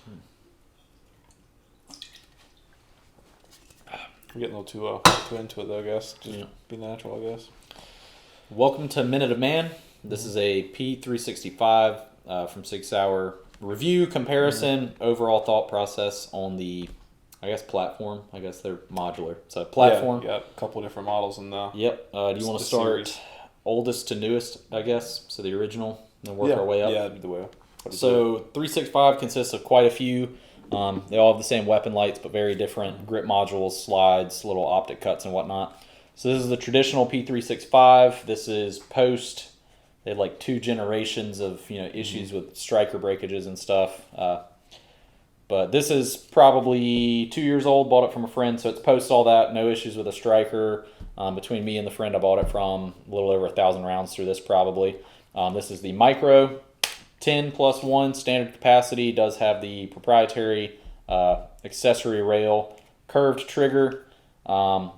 I'm getting a little too into it though, I guess. Just be natural, I guess. Welcome to Minute of Man. This is a P365 from Sig Sauer review, comparison, overall thought process on the, I guess, platform. I guess they're modular. So platform. Yeah, a couple of different models in the. Yep. Do you want to start series. Oldest to newest, I guess? So the original, and then work our way up. Yeah, that'd be the way. So 365 consists of quite a few. They all have the same weapon lights, but very different grip modules, slides, little optic cuts, and whatnot. So this is the traditional P365. This is post. They had like 2 generations of issues with striker breakages and stuff. But this is probably 2 years old. Bought it from a friend, so it's post all that. No issues with a striker. Between me and the friend I bought it from, a little over 1,000 rounds through this probably. This is the micro. 10+1 standard capacity, does have the proprietary accessory rail, curved trigger.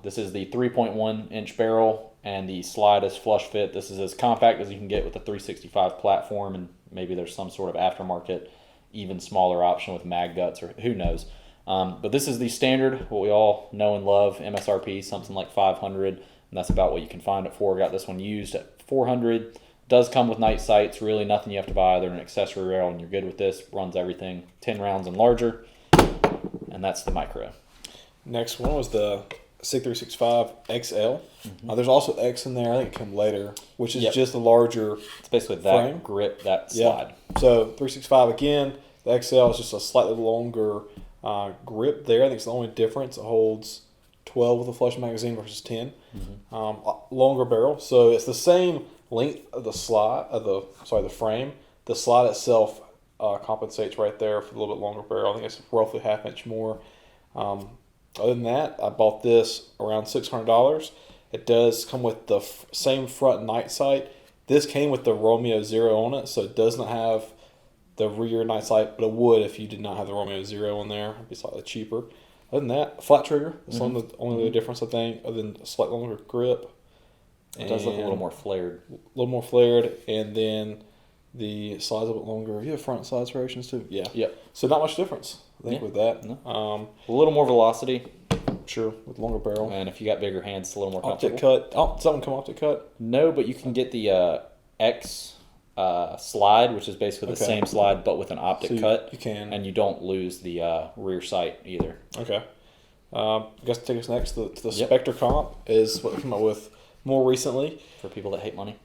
This is the 3.1 inch barrel, and the slide is flush fit. This is as compact as you can get with the 365 platform, and maybe there's some sort of aftermarket, even smaller option with mag guts, or who knows. But this is the standard, what we all know and love, MSRP, something like $500, and that's about what you can find it for. Got this one used at $400. Does come with night sights, really nothing you have to buy other than an accessory rail, and you're good with this. Runs everything 10 rounds and larger, and that's the micro. Next one was the Sig 365 XL. There's also X in there. I think it came later, which is just a larger. It's basically that frame. Grip, that slide. Yeah. So 365 again. The XL is just a slightly longer grip there. I think it's the only difference. It holds 12 with a flush magazine versus 10. Longer barrel. So it's the same length of the the frame. The slide itself compensates right there for a little bit longer barrel. I think it's roughly ½ inch more. Other than that, I bought this around $600. It does come with the same front night sight. This came with the Romeo Zero on it, so it does not have the rear night sight, but it would if you did not have the Romeo Zero on there. It'd be slightly cheaper. Other than that, flat trigger. That's only the difference, I think, other than a slightly longer grip. It does look a little more flared. A little more flared, and then the slides a bit longer. You have front side serrations too? Yeah. Yep. So not much difference, I think, with that. No. A little more velocity. Sure, with longer barrel. And if you got bigger hands, it's a little more optic comfortable. Cut. Oh, something come optic cut? No, but you can get the X slide, which is basically the same slide, but with an optic cut. You can. And you don't lose the rear sight either. Okay. I guess take us next to the Spectre comp is what we came up with more recently. For people that hate money.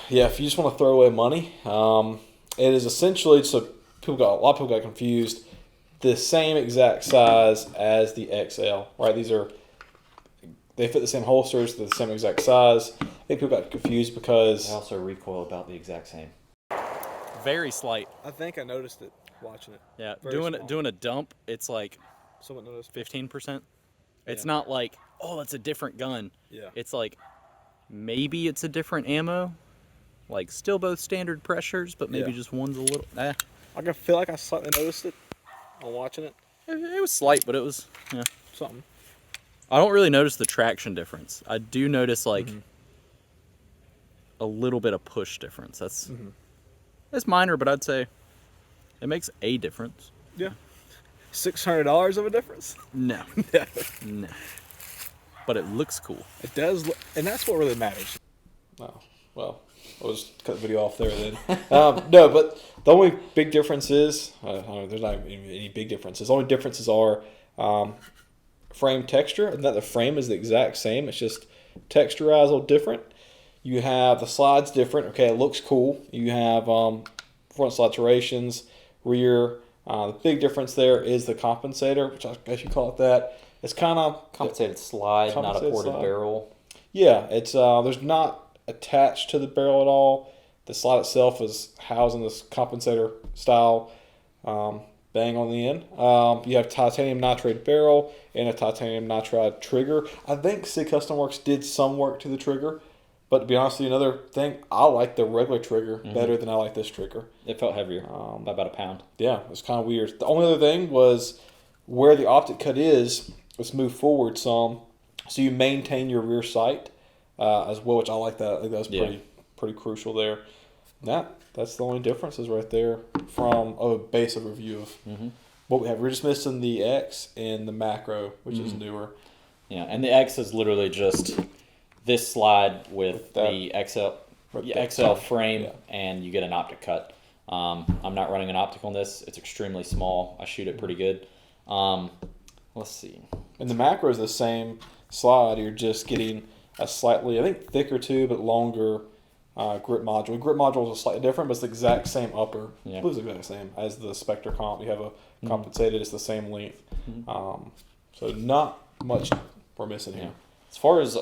Yeah, if you just want to throw away money, it is essentially, so a lot of people got confused, the same exact size as the XL, right? They fit the same holsters, they're the same exact size. I think people got confused because... They also recoil about the exact same. Very slight. I think I noticed it watching it. Yeah, doing a dump, it's like someone noticed 15%. It's not like, oh, it's a different gun. Yeah. It's like, maybe it's a different ammo. Like, still both standard pressures, but maybe just one's a little... I can feel like I slightly noticed it on watching it. It was slight, but it was, something. I don't really notice the traction difference. I do notice, like, a little bit of push difference. That's minor, but I'd say it makes a difference. Yeah. $600 of a difference? No. No. But it looks cool. It does, and that's what really matters. Oh, well, I'll just cut the video off there then. No, but the only big difference is, there's not any big differences. The only differences are frame texture, and that the frame is the exact same. It's just texturized a little different. You have the slides different. Okay, it looks cool. You have front slide serrations, rear. The big difference there is the compensator, which I guess you call it that. It's kind of compensated slide, not a ported barrel. Yeah, it's there's not attached to the barrel at all. The slide itself is housed in this compensator style bang on the end. You have titanium nitride barrel and a titanium nitride trigger. I think Sig Custom Works did some work to the trigger, but to be honest with you, another thing, I like the regular trigger better than I like this trigger. It felt heavier, by about a pound. Yeah, it was kind of weird. The only other thing was where the optic cut is, let's move forward some, so you maintain your rear sight as well, which I like that. I think that's pretty crucial there. And that's the only differences right there from a basic review of what we have, we're just missing the X and the macro, which is newer. Yeah, and the X is literally just this slide with the XL frame, and you get an optic cut. I'm not running an optic on this. It's extremely small. I shoot it pretty good. Let's see. And the macro is the same slide. You're just getting a slightly, I think, thicker too, but longer grip module. Grip module is slightly different, but it's the exact same upper. Yeah. I believe it's the exact same as the Spectre comp. You have a compensated. It's the same length. So not much we're missing here. Yeah. As far as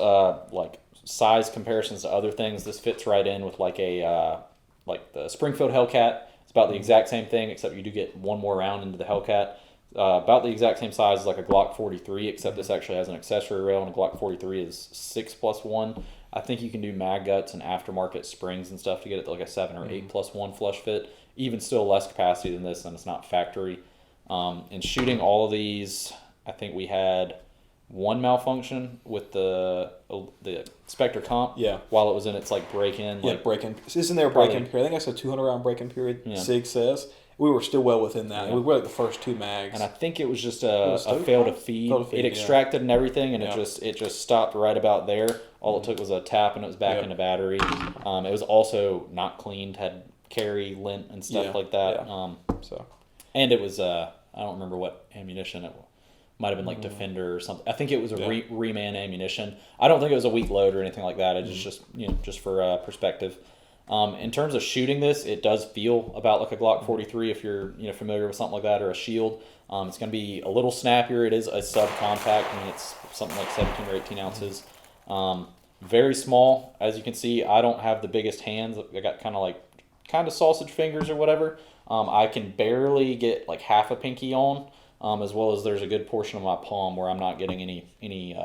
like size comparisons to other things, this fits right in with like a like the Springfield Hellcat. It's about the exact same thing, except you do get one more round into the Hellcat. About the exact same size as like a Glock 43, except this actually has an accessory rail, and a Glock 43 is 6+1. I think you can do mag guts and aftermarket springs and stuff to get it to like a 7 or 8+1 flush fit. Even still less capacity than this, and it's not factory. In shooting all of these, I think we had one malfunction with the Spectre comp. Yeah. While it was in its like break-in. Yeah, like, break-in. Isn't there a break-in period? I think that's a 200 round break-in period. Yeah. Sig says we were still well within that. Yeah. We were like the first 2 mags. And I think it was just a fail to feed. It extracted and everything, and it just stopped right about there. All it took was a tap, and it was back into battery. It was also not cleaned, had carry lint and stuff like that. Yeah. And it was I don't remember what ammunition it was. Might have been like Defender or something. I think it was a reman ammunition. I don't think it was a weak load or anything like that. It's just for perspective. In terms of shooting this, it does feel about like a Glock 43 if you're familiar with something like that, or a Shield. It's going to be a little snappier. It is a subcompact. I mean, it's something like 17 or 18 ounces. Very small, as you can see. I don't have the biggest hands. I got kind of sausage fingers or whatever. I can barely get like half a pinky on, as well as there's a good portion of my palm where I'm not getting any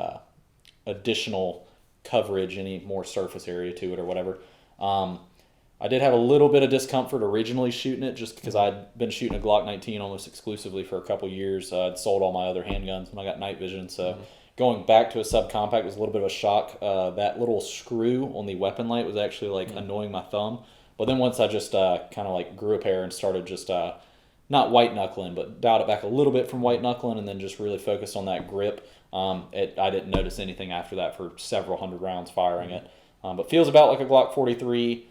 additional coverage, any more surface area to it or whatever. I did have a little bit of discomfort originally shooting it, just because I'd been shooting a Glock 19 almost exclusively for a couple years. I'd sold all my other handguns when I got night vision, so going back to a subcompact was a little bit of a shock. That little screw on the weapon light was actually like annoying my thumb. But then once I just kind of like grew a pair and started just not white knuckling, but dialed it back a little bit from white knuckling, and then just really focused on that grip, I didn't notice anything after that for several hundred rounds firing it. But feels about like a Glock 43.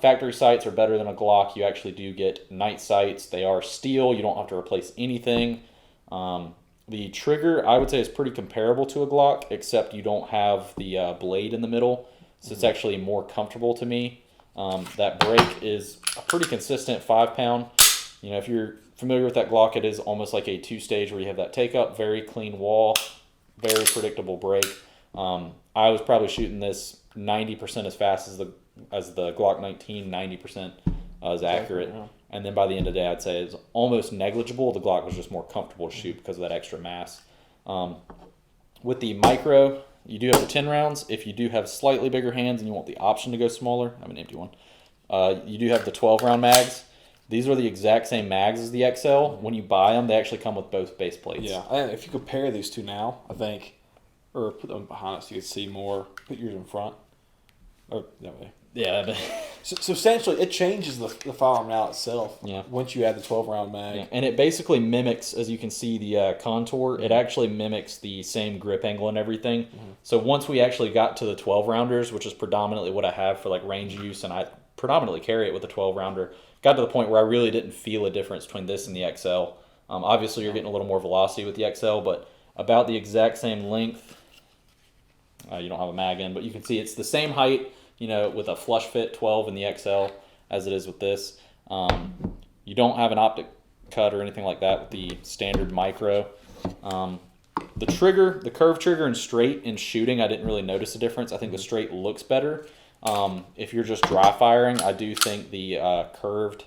Factory sights are better than a Glock. You actually do get night sights. They are steel. You don't have to replace anything. The trigger, I would say, is pretty comparable to a Glock, except you don't have the blade in the middle, so it's actually more comfortable to me. That brake is a pretty consistent 5-pound. If you're familiar with that Glock, it is almost like a 2-stage where you have that take-up, very clean wall, very predictable brake. I was probably shooting this 90% as fast as the Glock 19, 90% is accurate. Yeah. And then by the end of the day, I'd say it's almost negligible. The Glock was just more comfortable to shoot because of that extra mass. With the micro, you do have the 10 rounds. If you do have slightly bigger hands and you want the option to go smaller, I have an empty one. You do have the 12-round mags. These are the exact same mags as the XL. When you buy them, they actually come with both base plates. Yeah, if you compare these two now, I think, or put them behind us so you can see more. Put yours in front, or that way. Yeah. So substantially, it changes the firearm now itself. Yeah. Once you add the 12-round mag. Yeah. And it basically mimics, as you can see, the contour. It actually mimics the same grip angle and everything. Mm-hmm. So once we actually got to the 12-rounders, which is predominantly what I have for like range use, and I predominantly carry it with a 12-rounder, got to the point where I really didn't feel a difference between this and the XL. Obviously, you're getting a little more velocity with the XL, but about the exact same length. You don't have a mag in, but you can see it's the same height, with a flush fit 12 in the XL as it is with this. You don't have an optic cut or anything like that with the standard micro. The trigger, the curved trigger and straight in shooting, I didn't really notice a difference. I think the straight looks better. If you're just dry firing, I do think the curved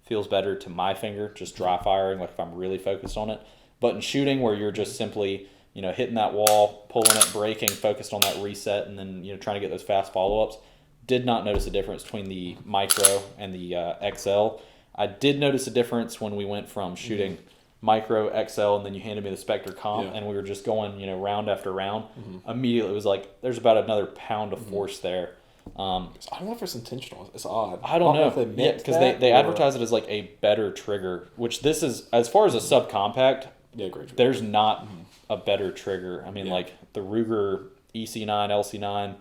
feels better to my finger, just dry firing, like if I'm really focused on it. But in shooting, where you're just simply, hitting that wall, pulling it, braking, focused on that reset, and then, trying to get those fast follow-ups, did not notice a difference between the micro and the XL. I did notice a difference when we went from shooting micro, XL, and then you handed me the Spectre comp, and we were just going, round after round. Immediately, it was like, there's about another pound of force there. I don't know if it's intentional. It's odd. I don't know if they meant because that, they or- advertise it as like a better trigger, which this is as far as a subcompact. Yeah, great trigger. There's not a better trigger. I mean, Yeah. like the Ruger EC9, LC9,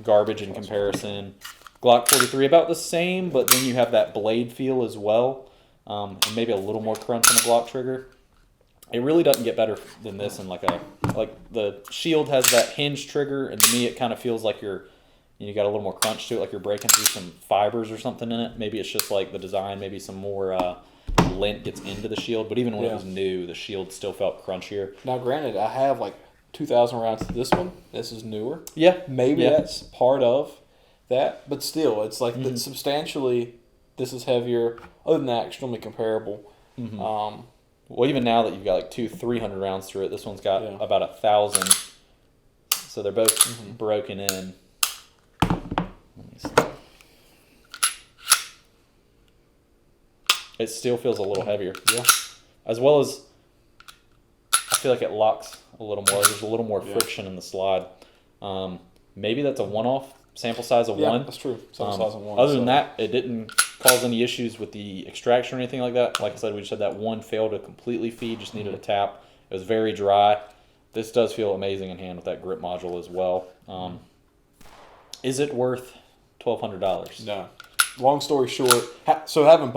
garbage in comparison. Glock 43 about the same, but then you have that blade feel as well, and maybe a little more crunch on the Glock trigger. It really doesn't get better than this. And like the Shield has that hinge trigger, and to me it kind of feels like you got a little more crunch to it, like you're breaking through some fibers or something in it. Maybe it's just like the design, maybe some more lint gets into the Shield. But even when it was new, the Shield still felt crunchier. Now, granted, I have like 2,000 rounds to this one. This is newer. Yeah, Maybe yeah. that's part of that, but still, it's like that substantially. This is heavier. Other than that, extremely comparable. Well, even now that you've got like 300 rounds through it, this one's got about 1,000. So they're both broken in. Let me see. It still feels a little heavier. Yeah. As well as, I feel like it locks a little more. There's a little more friction in the slide. Maybe that's a one-off sample size of Yeah, one. that's true. Sample size of one. Other than that, it didn't cause any issues with the extraction or anything like that. Like I said, we just had that one fail to completely feed, just needed a tap. It was very dry. This does feel amazing in hand with that grip module as well. Is it worth $1,200? No. Long story short, so having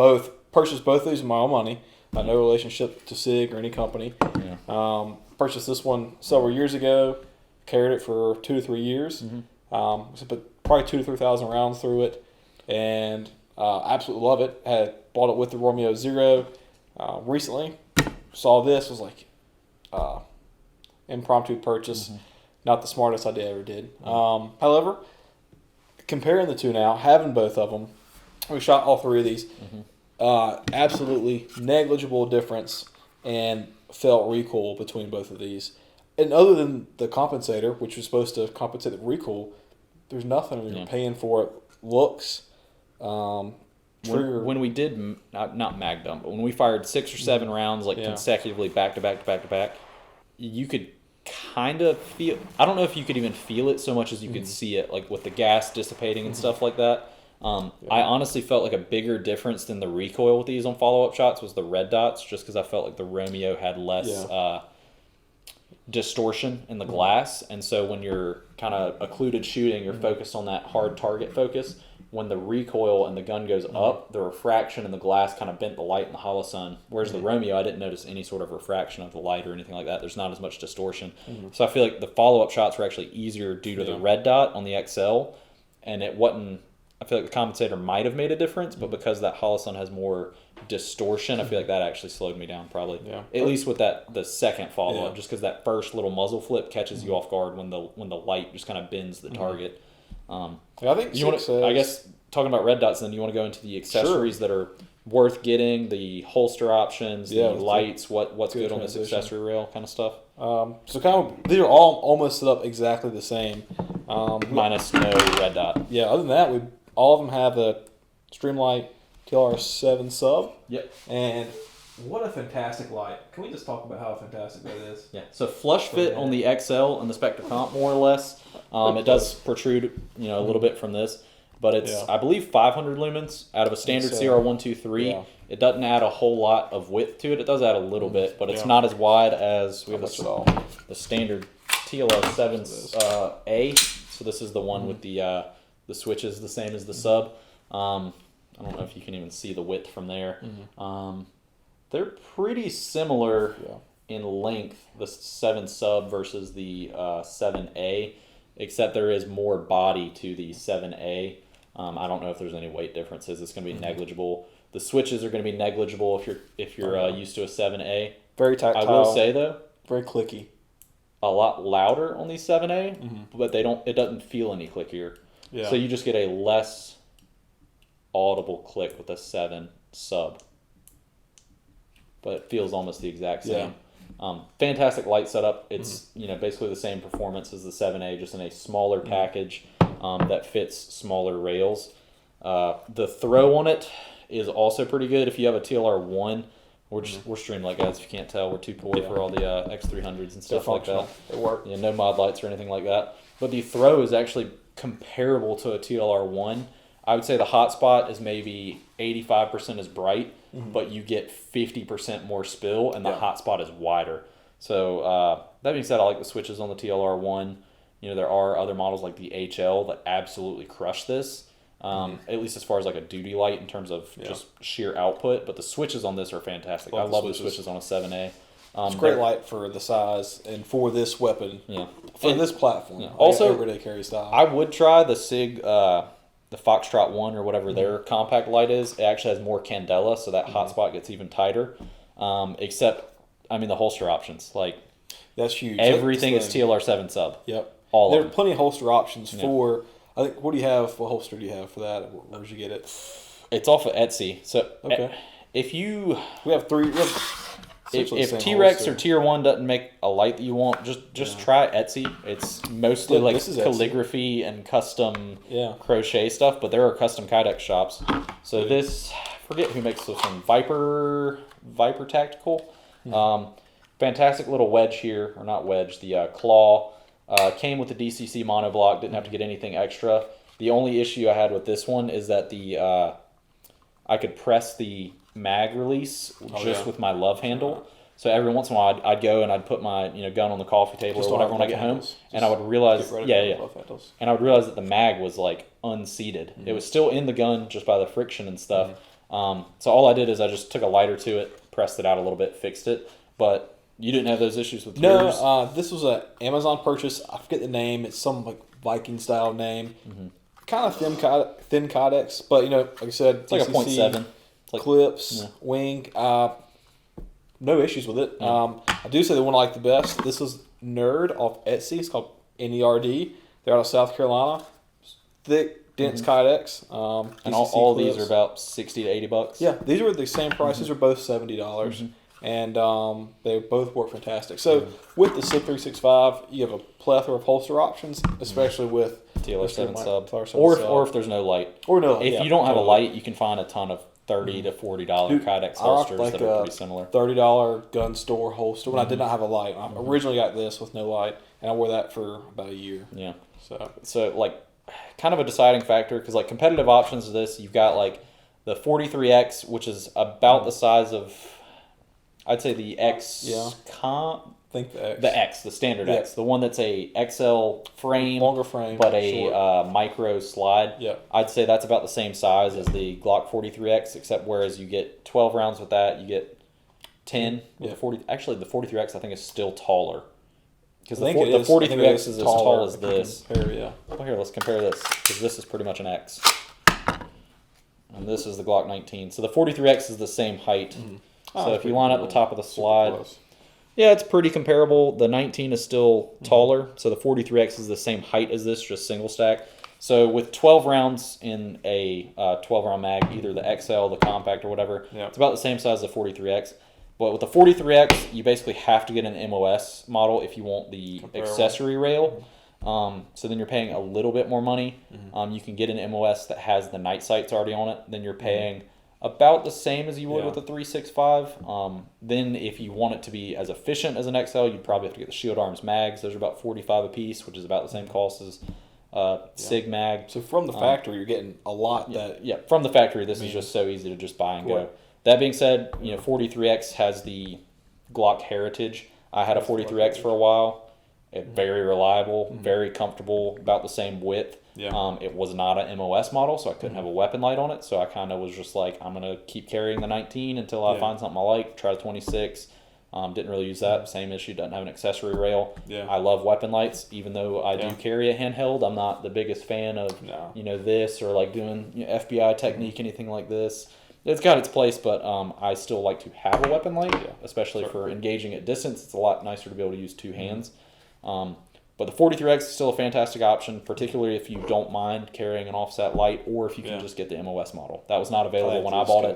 purchased both of these with my own money, no relationship to Sig or any company. Yeah. Purchased this one several years ago, carried it for 2 to 3 years, so put probably 2,000 to 3,000 rounds through it, and absolutely love it. Had bought it with the Romeo Zero recently. Saw this, was like impromptu purchase, not the smartest idea I ever did. However, comparing the two now, having both of them, we shot all 3 of these. Absolutely negligible difference and felt recoil between both of these. And other than the compensator, which was supposed to compensate the recoil, there's nothing you're paying for it. Looks, trigger. When we did, not mag dump, but when we fired 6 or 7 rounds like consecutively back to back to back to back, you could kind of feel, I don't know if you could even feel it so much as you could see it, like with the gas dissipating and stuff like that. I honestly felt like a bigger difference than the recoil with these on follow-up shots was the red dots, just because I felt like the Romeo had less distortion in the glass. And so when you're kind of occluded shooting, you're focused on that hard target focus. When the recoil and the gun goes up, the refraction in the glass kind of bent the light in the hollow sun. Whereas the Romeo, I didn't notice any sort of refraction of the light or anything like that. There's not as much distortion. So I feel like the follow-up shots were actually easier due to the red dot on the XL. And it wasn't, I feel like the compensator might have made a difference, but because that hollow sun has more distortion, I feel like that actually slowed me down probably. Yeah. At least with the second follow-up, just because that first little muzzle flip catches you off guard when the light just kind of bends the target. I think you want to, I guess, talking about red dots, then you want to go into the accessories that are worth getting, the holster options, the lights, what's good on this accessory rail kind of stuff. So kind of, these are all almost set up exactly the same. Minus no red dot. Yeah, other than that, all of them have a Streamlight TLR7 sub. Yep. And what a fantastic light. Can we just talk about how fantastic that is? Yeah. So flush fit on the XL and the Spectre Comp, more or less. It does protrude, a little bit from this. But it's, I believe, 500 lumens out of a standard CR123. Yeah. It doesn't add a whole lot of width to it. It does add a little bit, but it's not as wide as we have the standard TLR7 A. So this is the one with the switches the same as the sub. I don't know if you can even see the width from there. They're pretty similar in length, the 7 sub versus the 7A, except there is more body to the 7A. I don't know if there's any weight differences. It's going to be negligible. The switches are going to be negligible if you're used to a 7A. Very tactile. I will say though, very clicky. A lot louder on the 7A, but it doesn't feel any clickier. Yeah. So you just get a less audible click with a 7 sub, but it feels almost the exact same. Fantastic light setup. It's basically the same performance as the 7A, just in a smaller package that fits smaller rails. The throw on it is also pretty good. If you have a TLR1, we're Streamlight guys. If you can't tell, we're too poor for all the X300s and stuff like that. They work. No mod lights or anything like that. But the throw is actually comparable to a TLR1. I would say the hotspot is maybe 85% as bright, but you get 50% more spill, and the hotspot is wider. So that being said, I like the switches on the TLR1. There are other models like the HL that absolutely crush this, at least as far as like a duty light in terms of just sheer output. But the switches on this are fantastic. I love the switches on a 7A. It's a great light for the size and for this weapon. Yeah. For this platform. Yeah. Also, everyday carry style. I would try the Sig, the Foxtrot 1 or whatever their compact light is. It actually has more candela, so that hotspot gets even tighter. Except, the holster options. Like, that's huge. Everything is TLR7 sub. Yep. All there of are them. plenty of holster options for, I think, what do you have? What holster do you have for that? Where'd you get it? It's off of Etsy. So, okay. If you... We have three... If T-Rex or Tier 1 doesn't make a light that you want, just try Etsy. It's mostly calligraphy and custom crochet stuff, but there are custom Kydex shops. So this, I forget who makes this one, Viper Tactical. Fantastic little wedge here, or not wedge, the claw. Came with the DCC monoblock, didn't have to get anything extra. The only issue I had with this one is that I could press the mag release with my love handle. So every once in a while I'd go and I'd put my gun on the coffee table or whatever when I get home, and I would realize and I would realize that the mag was like unseated. It was still in the gun just by the friction and stuff. So all I did is I just took a lighter to it, pressed it out a little bit, fixed it. But you didn't have those issues with yours? No, this was an Amazon purchase. I forget the name. It's some like Viking style name. Kind of thin Kydex, but like I said, it's like a 0.7. Clips, wing, no issues with it. I do say the one I like the best. This is Nerd off Etsy. It's called NERD. They're out of South Carolina. Thick, dense Kydex. And all these are about $60 to $80. Yeah, these are the same price. These are both $70. And they both work fantastic. So with the Sig 365, you have a plethora of holster options, especially with TLR7 sub. Or if there's no light. Or no. If you don't have a light, you can find a ton of $30 to $40 Kydex holsters that are pretty similar. $30 gun store holster when I did not have a light. I originally got this with no light, and I wore that for about a year. Yeah. So like, kind of a deciding factor, because like competitive options of this, you've got like the 43X, which is about the size of, I'd say the X. Yeah. I think the X. The X, the standard X, the one that's a XL frame, longer frame, but a micro slide. Yeah. I'd say that's about the same size as the Glock 43X, except whereas you get 12 rounds with that, you get 10 with the 40. Actually, the 43X I think is still taller, because the 43X is as tall as this. Well, here, let's compare this, because this is pretty much an X, and this is the Glock 19. So the 43X is the same height. So if you line up the top of the slide. Yeah, it's pretty comparable. The 19 is still taller, so the 43X is the same height as this, just single stack. So with 12 rounds in a 12-round mag, either the XL, the compact, or whatever, it's about the same size as the 43X. But with the 43X, you basically have to get an MOS model if you want the accessory rail. So then you're paying a little bit more money. You can get an MOS that has the night sights already on it. Then you're paying about the same as you would with a 365. Then if you want it to be as efficient as an XL, you'd probably have to get the shield arms mags. Those are about $45 a piece, which is about the same cost as Sig mag. So from the factory, you're getting a lot. From the factory, this is just so easy to just buy and go. That being said, 43X has the Glock heritage. I had a 43X for a while. Very reliable, very comfortable, about the same width. It was not an MOS model, so I couldn't have a weapon light on it. So I kind of was just like, I'm going to keep carrying the 19 until I find something I like. Try the 26. Didn't really use that. Same issue, doesn't have an accessory rail. I love weapon lights, even though I do carry a handheld. I'm not the biggest fan of this or like doing FBI technique, anything like this. It's got its place, but I still like to have a weapon light, especially for engaging at distance. It's a lot nicer to be able to use two hands. But the 43X is still a fantastic option, particularly if you don't mind carrying an offset light, or if you can just get the MOS model. That was not available when I bought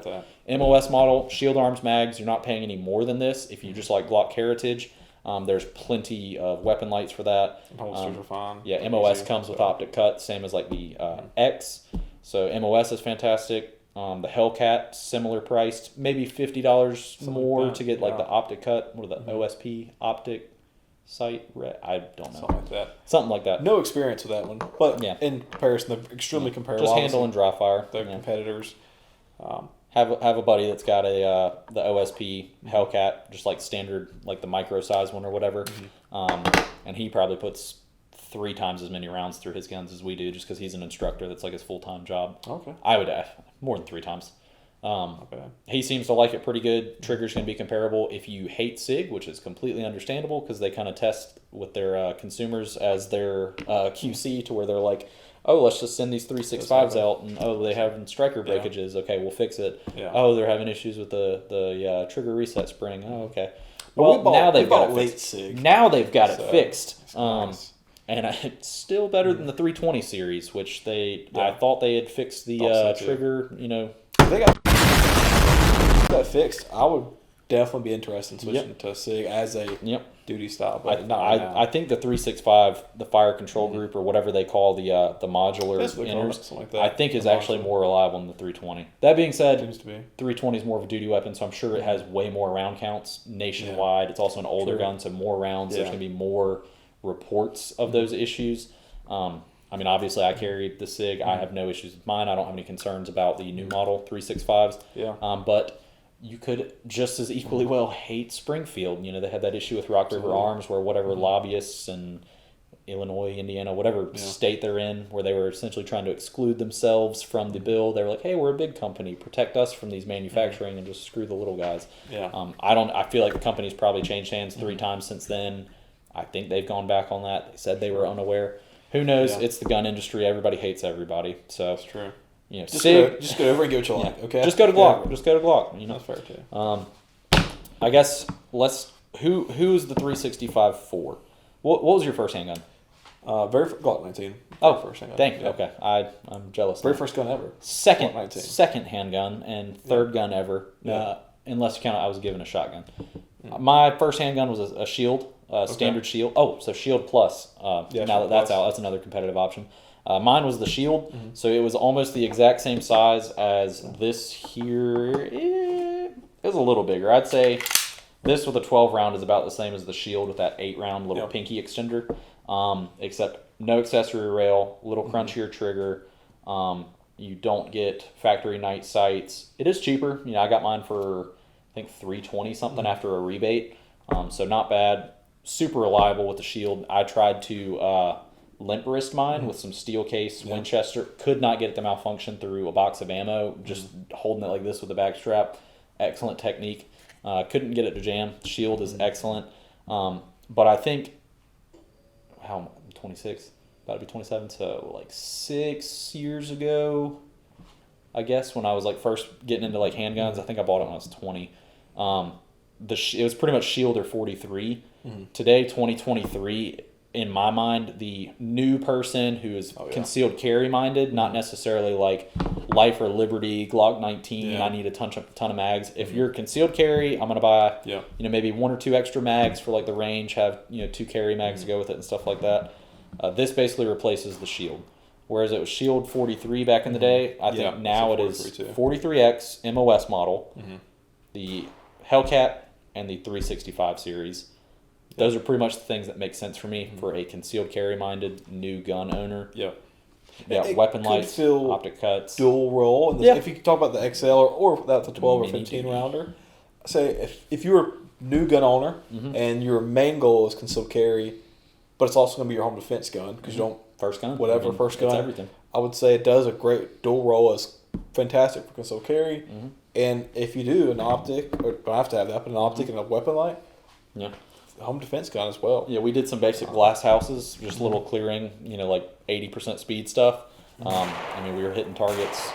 it. MOS model, shield arms mags, you're not paying any more than this. If you just like Glock heritage, there's plenty of weapon lights for that. Holsters are fine. Yeah, MOS comes with optic cut, same as like the X. So MOS is fantastic. The Hellcat, similar priced, maybe $50 more to get like the optic cut. What are the OSP optic? sight. I don't know. Something like that. Something like that. No experience with that one, but Yeah. in comparison, they're extremely comparable. Just handle and dry fire. They're Yeah. competitors. Have a buddy that's got the OSP Hellcat, just like standard, like the micro size one or whatever, and he probably puts 3 times as many rounds through his guns as we do, just because he's an instructor. That's like his full-time job. Okay. I would have more than 3 times. Okay. He seems to like it pretty good. Trigger's going to be comparable. If you hate SIG, which is completely understandable because they kind of test with their consumers as their QC to where they're like, oh, let's just send these 365s out, and oh, they have striker breakages. Okay, we'll fix it. Yeah. Oh, they're having issues with the trigger reset spring. Oh, okay. Well, Now they've got it late fixed. SIG. Now they've got it So, fixed. nice. And it's still better than the 320 series, which I thought they had fixed the Thought so, too. trigger. If they got that fixed, I would definitely be interested in switching to SIG as a duty style. But not right now. I think the 365, the fire control group or whatever they call the modular Basically call it inners, something like that. I think is The actually modular. more reliable than the 320. That being said, Seems to be. 320 is more of a duty weapon, so I'm sure it has way more round counts nationwide. It's also an older True. gun, so more rounds. There's Yeah. going to be more reports of those issues. I mean, obviously, I carried the SIG. I have no issues with mine. I don't have any concerns about the new model 365s. Yeah. But you could just as equally well hate Springfield. They had that issue with Rock River Absolutely. Arms where whatever lobbyists in Illinois, Indiana, whatever state they're in, where they were essentially trying to exclude themselves from the bill. They were like, hey, we're a big company. Protect us from these manufacturing and just screw the little guys. Yeah. I feel like the company's probably changed hands 3 times since then. I think they've gone back on that. They said they were unaware. Who knows? Yeah. It's the gun industry. Everybody hates everybody. So That's true. Just SIG, go over and get what you like. Okay. just go to Glock. Yeah. Just go to Glock. That's fair too. I guess who's the 365 for? What was your first handgun? Glock 19. Oh, first handgun. dang. Yeah. Okay, I'm jealous. Very now. first gun ever. Second Glock 19. second handgun and third gun ever. Yeah. Unless you count I was given a shotgun. My first handgun was a Shield, standard Shield. Oh, so Shield Plus. Now Shield that that's Plus. out, that's another competitive option. Mine was the Shield, so it was almost the exact same size as this here. It was a little bigger. I'd say this with a 12 round is about the same as the Shield with that 8 round little pinky extender, except no accessory rail, little crunchier trigger. You don't get factory night sights. It is cheaper. I got mine for I think $320 something after a rebate, so not bad. Super reliable with the Shield. I tried to limp wrist mine with some steel case Winchester. Could not get it to malfunction through a box of ammo. Just holding it like this with a back strap. Excellent technique. Couldn't get it to jam. Shield is excellent. But I think, I'm 26, about to be 27, so like 6 years ago, I guess, when I was like first getting into like handguns. I think I bought it when I was 20. It was pretty much Shield or 43. Today, 2023, in my mind, the new person who is concealed carry minded, not necessarily like life or liberty, Glock 19, I need a ton of mags. If you're concealed carry, I'm going to buy, maybe 1 or 2 extra mags for like the range, have, 2 carry mags to go with it and stuff like that. This basically replaces the Shield. Whereas it was Shield 43 back in the day, I think now it is 43X MOS model, the Hellcat, and the 365 series. Those are pretty much the things that make sense for me for a concealed carry minded new gun owner. Yeah. Yeah, weapon lights, optic cuts. Dual roll. And if you talk about the XL or that's a 12 or 15 rounder, say if you're a new gun owner and your main goal is concealed carry, but it's also going to be your home defense gun because you don't first gun, first gun. It's everything. I would say it does a great dual roll is fantastic for concealed carry. And if you do an optic, or don't have to have that, but an optic and a weapon light, home defense gun as well. Yeah, we did some basic glass houses, just a little clearing, like 80% speed stuff. We were hitting targets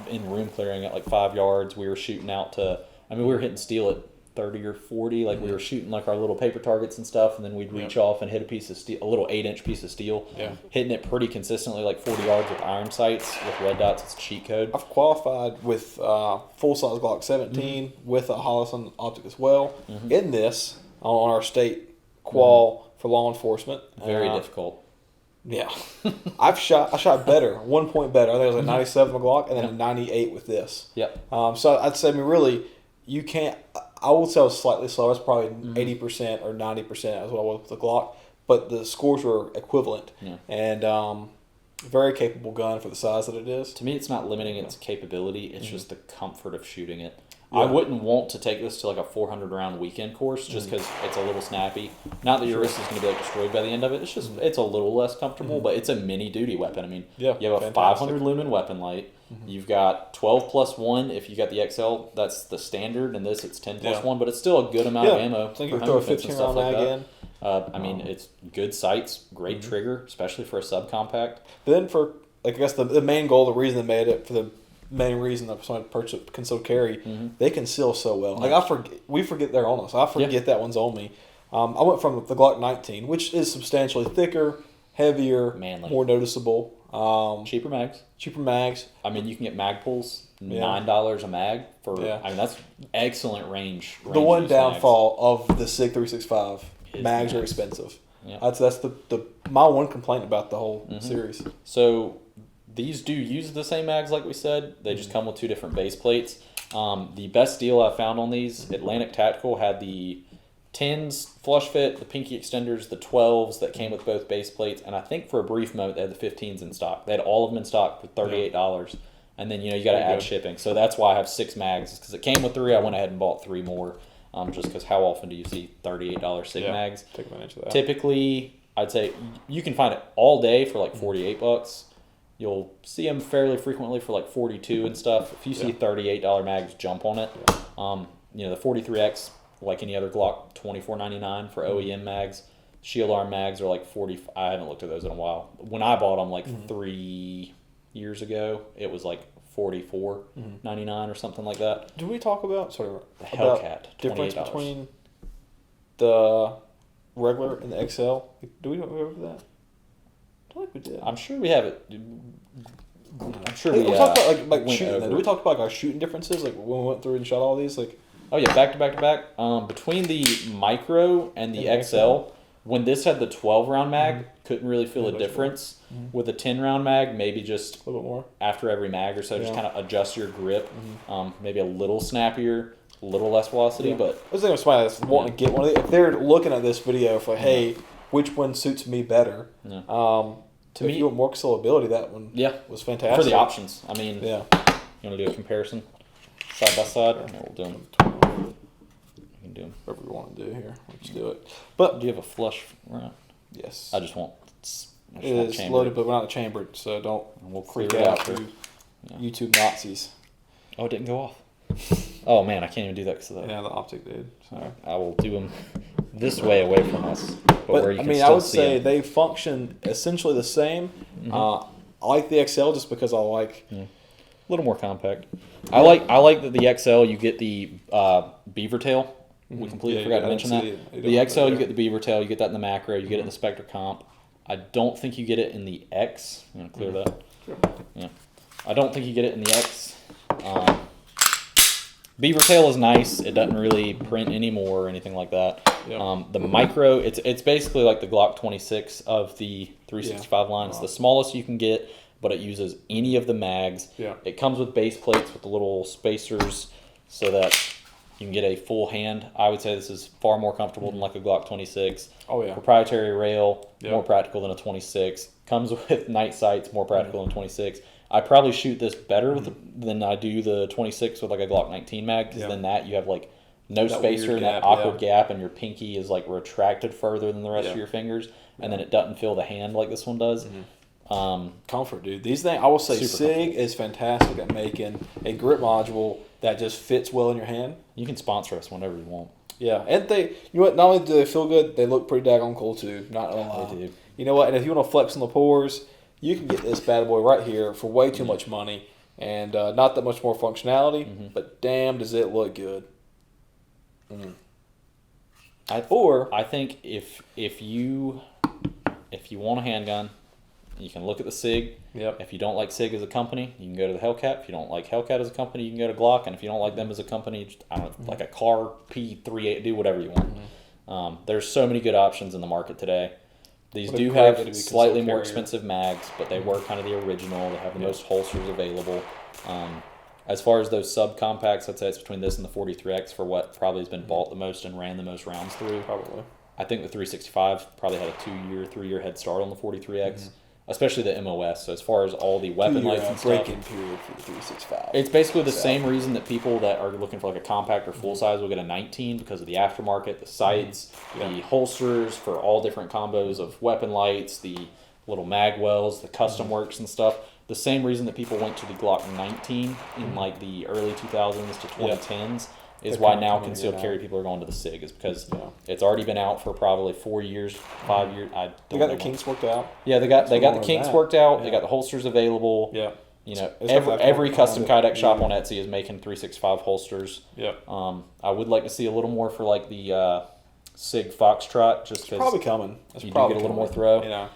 in room clearing at like 5 yards. We were shooting out to, we were hitting steel at 30 or 40. Like we were shooting like our little paper targets and stuff, and then we'd reach off and hit a piece of steel, a little 8-inch piece of steel. Hitting it pretty consistently, like 40 yards with iron sights with red dots. It's cheat code. I've qualified with full size Glock 17 with a Holosun optic as well. In this, on our state qual for law enforcement. Very difficult. Yeah. I shot better, 1 point better. I think it was a 97 with Glock and then a 98 with this. Yep. So I'd say, really, you can't. I would say I was slightly slower. It's probably 80% or 90%. Is what I was with the Glock, but the scores were equivalent. Yeah. And very capable gun for the size that it is. To me, it's not limiting its capability. It's just the comfort of shooting it. Yeah. I wouldn't want to take this to like a 400 round weekend course just because it's a little snappy. Not that your wrist is going to be like destroyed by the end of it. It's just it's a little less comfortable, but it's a mini duty weapon. I mean, you have a 500 lumen weapon light. You've got 12 plus 1 if you got the XL. That's the standard, and this it's 10 plus 1, but it's still a good amount of ammo. I think you can throw a 15 round mag in. I mean, it's good sights, great trigger, especially for a subcompact. But then for, like, I guess the main goal, the reason they made it, for the main reason that someone purchase concealed carry, they conceal so well. Like, we forget they're on us. I forget that one's on me. I went from the Glock 19, which is substantially thicker, heavier, manly, more noticeable. Cheaper mags. I mean, you can get mag pulls, $9 a mag for. I mean, that's excellent range. The one downfall of the Sig 365 mags are expensive. Yeah. That's my one complaint about the whole series. So these do use the same mags, like we said. They just come with 2 different base plates. The best deal I found on these, Atlantic Tactical had the 10s flush fit, the pinky extenders, the 12s that came with both base plates, and I think for a brief moment they had the 15s in stock. They had all of them in stock for $38, and then you got to add shipping. So that's why I have 6 mags, because it came with 3. I went ahead and bought 3 more, just because how often do you see $38 Sig mags? Take advantage of that. Typically, I'd say you can find it all day for like $48. You'll see them fairly frequently for like $42 and stuff. If you see $38 mags, jump on it. The 43X. Like any other Glock, $24.99 for OEM mags. Shield arm mags are like $40. I haven't looked at those in a while. When I bought them like 3 years ago, it was like $44.99 or something like that. Did we talk about the Hellcat? Difference between the regular and the XL? Do we go over that? I feel like we did. I'm sure we have it. I'm sure we talked about like shooting. Did we talk about like shooting differences? Like when we went through and shot all these, like. Oh yeah, back to back. Between the Micro and the XL, when this had the 12 round mag, couldn't really feel a difference. With a 10 round mag, maybe just a little bit more after every mag or so, just kind of adjust your grip. Maybe a little snappier, a little less velocity. But I was thinking of somebody that's wanting to get one of these. If they're looking at this video for, hey, which one suits me better? To me, you want more concealability, that one was fantastic. For the options. I mean, you want to do a comparison side by side? Yeah, we'll do them. You can do them. Whatever we want to do here. Let's do it. But do you have a flush round? Yes. I just want it is loaded, but we're not chambered, so don't freak out, you YouTube Nazis. Oh, it didn't go off. Oh man, I can't even do that because of that. Yeah, the optic did. Sorry. I will do them this way away from us, but where you can I would say they function essentially the same. I like the XL just because I like a little more compact. I like that the XL you get the beaver tail. We completely forgot to mention that. The XL you get the beaver tail. You get that in the Macro. You get it in the Spectre comp. I don't think you get it in the X. I'm gonna clear that. Sure. Yeah, I don't think you get it in the X. Beaver tail is nice. It doesn't really print anymore or anything like that. Yep. The Micro, it's basically like the Glock 26 of the 365 line. It's the smallest you can get, but it uses any of the mags. Yeah. It comes with base plates with the little spacers so that you can get a full hand. I would say this is far more comfortable than like a Glock 26. Oh yeah. Proprietary rail, more practical than a 26. Comes with night sights, more practical than a 26. I probably shoot this better than I do the 26 with like a Glock 19 mag, because then that you have like no spacer and that awkward gap, and your pinky is like retracted further than the rest of your fingers, and then it doesn't feel the hand like this one does. Comfort, dude. These things, I will say, Sig is fantastic at making a grip module that just fits well in your hand. You can sponsor us whenever you want. Yeah, and they, you know what? Not only do they feel good, they look pretty daggone cool too. Not gonna lie. They do. You know what? And if you want to flex on the pores, you can get this bad boy right here for way too much money, and not that much more functionality, but damn, does it look good. I think if you want a handgun, you can look at the Sig. Yep. If you don't like Sig as a company, you can go to the Hellcat. If you don't like Hellcat as a company, you can go to Glock. And if you don't like them as a company, just, I don't know, like a car P38, do whatever you want. There's so many good options in the market today. These do have slightly more expensive mags, but they were kind of the original. They have the most holsters available. As far as those subcompacts, I'd say it's between this and the 43X for what probably has been bought the most and ran the most rounds through. Probably. I think the 365 probably had a 2-year, 3-year head start on the 43X, especially the MOS. So as far as all the weapon lights and stuff, break-in period for the 365. it's basically the same reason that people that are looking for like a compact or full size will get a 19 because of the aftermarket, the sights, the holsters for all different combos of weapon lights, the little mag wells, the custom works and stuff. The same reason that people went to the Glock 19 in like the early 2000s to 2010s is why now concealed carry people are going to the Sig, is because it's already been out for probably 4 years, 5 years. They got their kinks worked out. Yeah, they got the kinks worked out. They got the holsters available. Yeah. You know, every custom Kydex shop on Etsy is making 365 holsters. Yeah. I would like to see a little more for like the Sig Foxtrot, just because Probably coming. It's you do probably get a little more coming, throw. You know.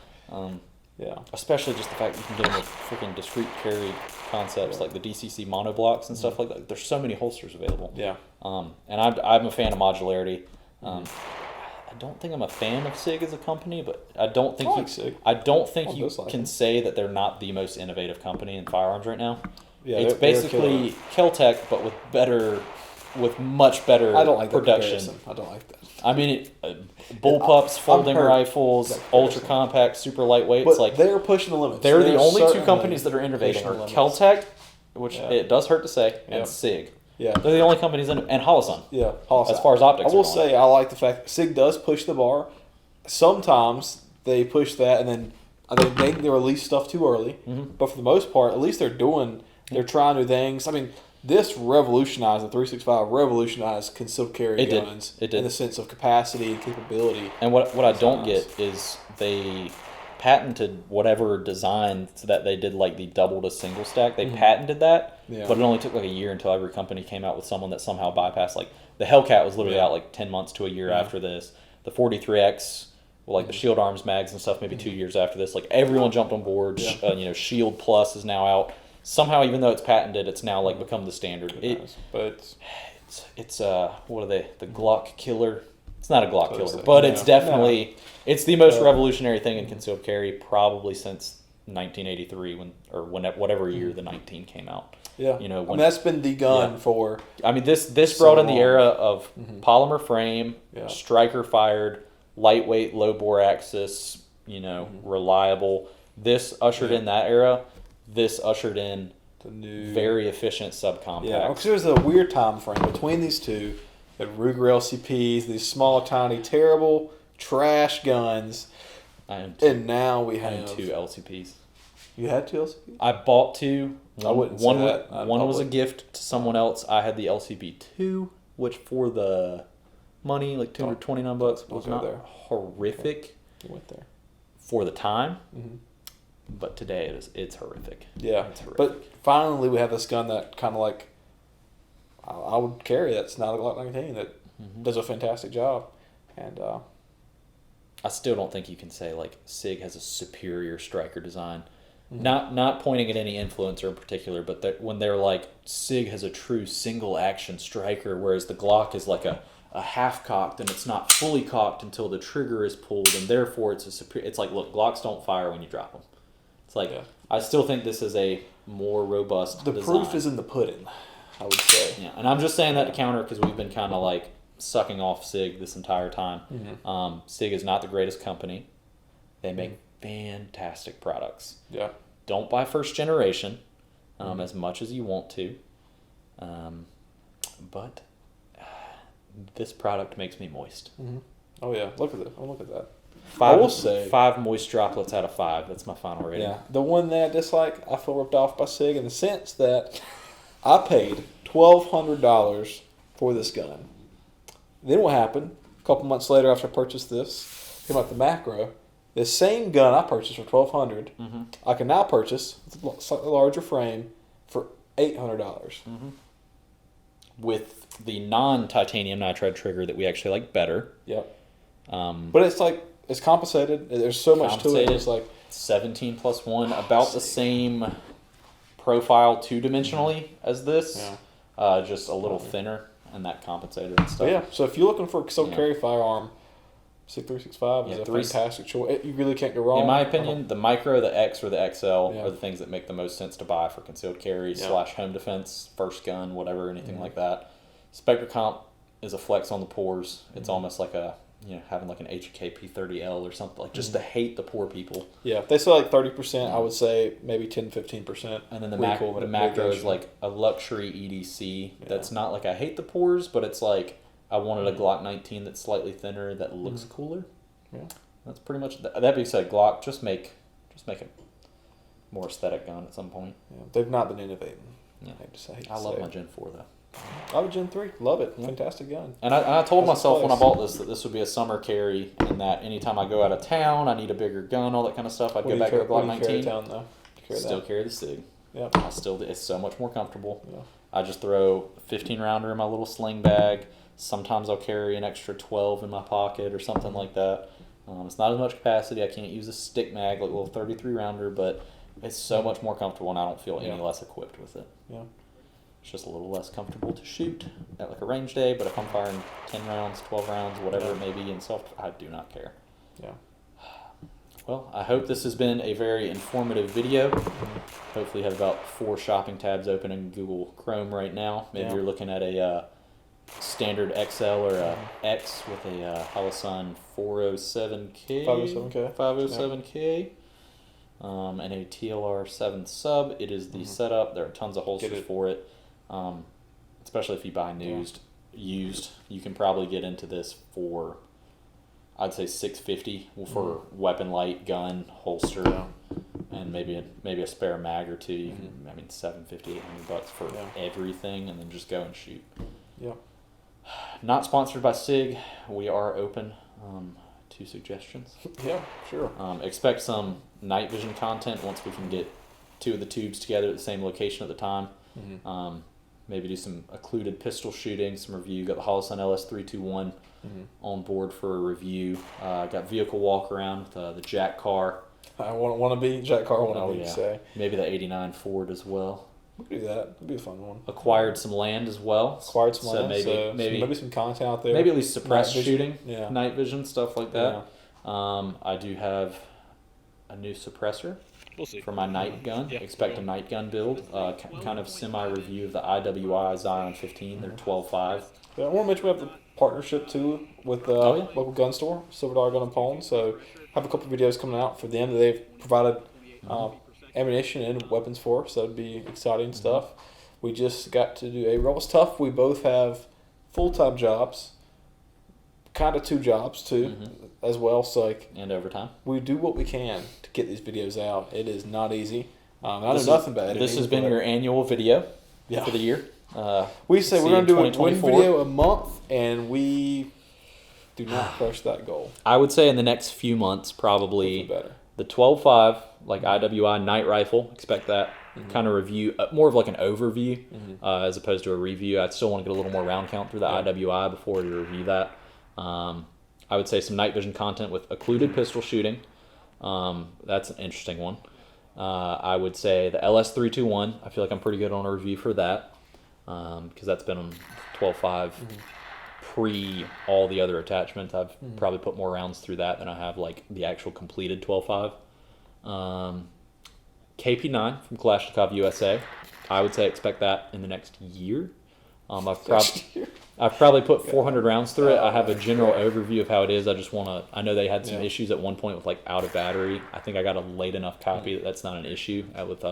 Yeah. Especially just the fact that you can get them with freaking discrete carry concepts like the DCC monoblocks and stuff like that. There's so many holsters available. Yeah. And I'm a fan of modularity. I don't think I'm a fan of Sig as a company, but I don't think you can say that they're not the most innovative company in firearms right now. Yeah, it's basically Kel-Tec, but with much better I don't like production. I don't like that. I mean, bullpups, folding rifles, ultra compact, super lightweight. But it's like they're pushing the limits. They're the only two companies that are innovating. Are Kel-Tec, which it does hurt to say, and Sig. Yeah, they're the only companies in, and Holosun. Yeah, Holosun. As far as optics, I will say I like the fact that Sig does push the bar. Sometimes they push that, and then I think they release stuff too early. But for the most part, at least they're trying new things. I mean, this revolutionized the 365. Revolutionized concealed carry guns. It did in the sense of capacity and capability. And what I don't get is they patented whatever design so that they did like the double to single stack. They patented that, but it only took like a year until every company came out with someone that somehow bypassed. Like the Hellcat was literally out like 10 months to a year after this. The 43X, well, like the Shield Arms mags and stuff, maybe 2 years after this. Like everyone jumped on board. Shield Plus is now out. Somehow, even though it's patented, it's now like become the standard. It's what are they? The Glock killer. It's not a Glock killer, but it's definitely it's the most revolutionary thing in concealed carry probably since 1983 whatever year the 19 came out. Yeah, I mean, that's been the gun for. I mean, this brought in the era of polymer frame, striker fired, lightweight, low bore axis. Reliable. This ushered in that era. This ushered in the new, very efficient subcompact. Yeah, because there was a weird time frame between these two. The Ruger LCPs, these small, tiny, terrible, trash guns. And now we have 2 LCPs. You had 2 LCPs? I bought 2. I wouldn't say that. One was a gift to someone else. I had the LCP2, which for the money, like $229, was not horrific. You went there. For the time. But today it's horrific. Yeah, it's horrific. But finally we have this gun that kind of like I would carry. That's not a Glock 19 that does a fantastic job, and I still don't think you can say like Sig has a superior striker design. Not pointing at any influencer in particular, but when they're like Sig has a true single action striker, whereas the Glock is like a half cocked and it's not fully cocked until the trigger is pulled, and therefore it's a superior. It's like, look, Glocks don't fire when you drop them. It's like, I still think this is a more robust design. Proof is in the pudding, I would say. Yeah, and I'm just saying that to counter because we've been kind of like sucking off Sig this entire time. Sig is not the greatest company. They make fantastic products. Yeah. Don't buy first generation as much as you want to. But this product makes me moist. Oh, yeah. Look at that. Oh, look at that. I will say 5 moist droplets out of 5. That's my final rating. Yeah. The one that I dislike, I feel ripped off by Sig in the sense that I paid $1,200 for this gun. Then what happened? A couple months later after I purchased this, came out the macro. The same gun I purchased for $1,200, I can now purchase with a slightly larger frame for $800. With the non-titanium nitride trigger that we actually like better. Yep. But it's like, it's compensated. There's so much to it. It's like 17 plus 1, about the same profile two-dimensionally as this. Just a little thinner, and that compensated and stuff. But yeah, so if you're looking for a concealed carry firearm, Sig 365 is Yeah, a fantastic choice. You really can't go wrong. In my opinion, the Micro, the X, or the XL Yeah. are the things that make the most sense to buy for concealed carry / home defense, first gun, whatever, anything like that. Spectre comp is a flex on the pores. It's almost like a having like an HK P30L or something, like just to hate the poor people. Yeah, if they say like 30%, I would say maybe 10-15%. And then the recoil, the macro is like a luxury EDC. Yeah. That's not like I hate the pores, but it's like I wanted a Glock 19 that's slightly thinner that looks cooler. Yeah, that's pretty much that being said, Glock just make a more aesthetic gun at some point. yeah. They've not been innovating. Yeah. I love my Gen 4 though. I have a Gen 3. Love it. Fantastic gun. And I told That's myself when I close. bought this that this would be a summer carry, and that anytime I go out of town, I need a bigger gun, all that kind of stuff. I'd go back to the Glock 19. Still carry the Sig. Yeah. It's so much more comfortable. Yeah. I just throw 15 rounder in my little sling bag. Sometimes I'll carry an extra 12 in my pocket or something like that. It's not as much capacity. I can't use a stick mag like a little 33 rounder, but it's so much more comfortable, and I don't feel any less equipped with it. Yeah. It's just a little less comfortable to shoot at like a range day, but if I'm firing 10 rounds, 12 rounds, whatever it may be in soft, I do not care. Yeah. Well, I hope this has been a very informative video. Hopefully you have about 4 shopping tabs open in Google Chrome right now. Maybe you're looking at a standard XL or a X with a Holosun 407K. 507K. 507K. And a TLR 7 sub. It is the setup. There are tons of holsters for it. Especially if you buy used, you can probably get into this for, I'd say $650 for weapon light, gun, holster, and maybe a spare mag or two. You can, I mean, $750, $800 for everything, and then just go and shoot. Yeah. Not sponsored by Sig. We are open to suggestions. Yeah, sure. Expect some night vision content once we can get 2 of the tubes together at the same location at the time. Maybe do some occluded pistol shooting, some review. Got the Holosun LS321 on board for a review. Got vehicle walk around with the Jack car. I want to be Jack Carr. Want to say maybe the '89 Ford as well. we could do that. It'd be a fun one. Acquired some land as well. Acquired some land. Maybe some content out there. Maybe at least suppressed shooting. Yeah. Night vision stuff like that. I do have a new suppressor. We'll see. For my night gun. Yeah. Expect a night gun build. Kind of semi-review of the IWI Zion 15. They're 12.5. Yeah, I want to mention we have the partnership too with the local gun store, Silver Dollar Gun and Pawn. So have a couple of videos coming out for them that they've provided ammunition and weapons for. So it'd be exciting stuff. We just got to do a roll. It's tough. We both have full-time jobs, kind of 2 jobs too, as well. So like, And overtime. we do what we can to get these videos out. It is not easy. I know nothing about it. This has been your annual video for the year. We say we're going to do one 2024. video a month, and we do not crush that goal. I would say in the next few months, probably Better. the 12.5, like IWI night rifle. Expect that kind of review, more of like an overview as opposed to a review. I still want to get a little more round count through the IWI before we review that. I would say some night vision content with occluded pistol shooting. That's an interesting one. I would say the LS321. I feel like I'm pretty good on a review for that because that's been on 12.5 pre all the other attachments. I've probably put more rounds through that than I have like the actual completed 12.5. KP9 from Kalashnikov USA. I would say expect that in the next year. I've probably put 400 rounds through it. I have a general overview of how it is. I just want to. I know they had some issues at one point with like out of battery. I think I got a late enough copy that that's not an issue with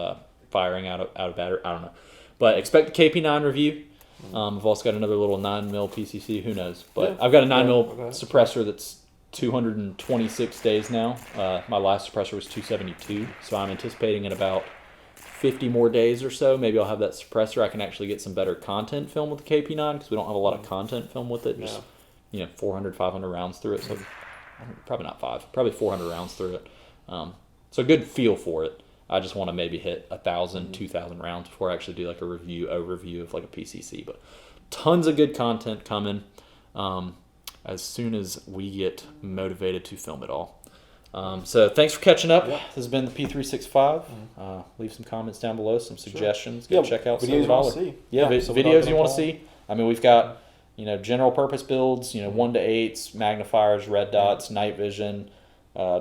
firing out of battery. I don't know, but expect the KP9 review. I've also got another little 9mm PCC. Who knows? But I've got a 9mm suppressor that's 226 days now. My last suppressor was 272, so I'm anticipating in about 50 more days or so, maybe I'll have that suppressor. I can actually get some better content film with the KP9 because we don't have a lot of content film with it. Just 400, 500 rounds through it. So probably not 5, probably 400 rounds through it. So good feel for it. I just want to maybe hit 1,000, 2,000 rounds before I actually do like a overview of like a PCC. But tons of good content coming as soon as we get motivated to film it all. So thanks for catching up. This has been the P365. Leave some comments down below, some suggestions. Go check out videos Silver Dollar. you want to see. Videos you want to see. I mean, we've got general purpose builds, 1 to 8s, magnifiers, red dots, night vision,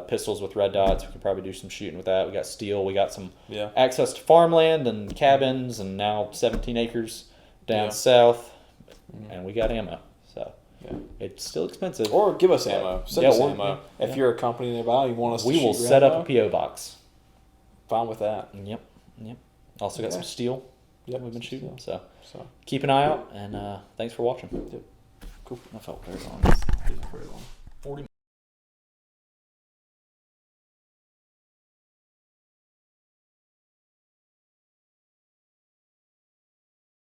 pistols with red dots. We can probably do some shooting with that. We got steel. We got some access to farmland and cabins, and now 17 acres down south, and we got ammo. So it's still expensive. Or give us ammo. Send us ammo. If you're a company nearby, you want us to we will shoot your set ammo, up a PO box. Fine with that. Yep. Also got some steel. Yep, we've been shooting. So So keep an eye out, and thanks for watching. Cool. That felt very long. Very long. 40